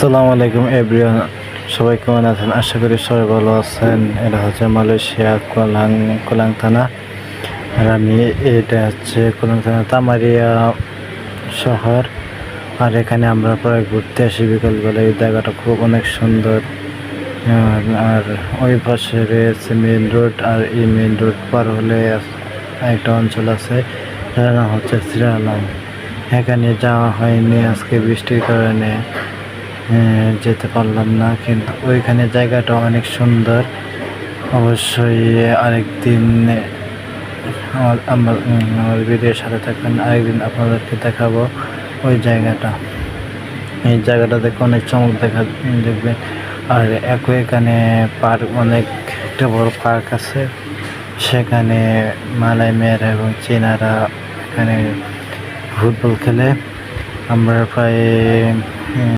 আসসালামু আলাইকুম এভরিওয়ান, সবাই কেমন আছেন? আশা করি সবাই ভালো আছেন। এটা হচ্ছে মালয়েশিয়া কোলাং থানা। আর এটা হচ্ছে কোলাং থানা তামারিয়া শহর। আর এখানে আমরা প্রায় ঘুরতে আসি বিকালবেলা। এই জায়গাটা খুব অনেক সুন্দর। আর ওই পাশে রয়েছে মেইন রোড, আর এই মেইন রোড পার হলে একটা অঞ্চল আছে, যার নাম হচ্ছে সিরালাম। এখানে যাওয়া হয়নি আজকে বৃষ্টির কারণে, যেতে পারলাম না, কিন্তু ওইখানে জায়গাটা অনেক সুন্দর। অবশ্যই আরেকদিন আমার ভিডিওর সাথে থাকবেন, আরেকদিন আপনাদেরকে দেখাবো ওই জায়গাটা। এই জায়গাটা দেখে অনেক চমক দেখবেন। আর এখানে পার্ক, অনেক একটা বড় পার্ক আছে। সেখানে মালয় মেয়েরা এবং চীনারা এখানে ফুটবল খেলে। আমরা প্রায়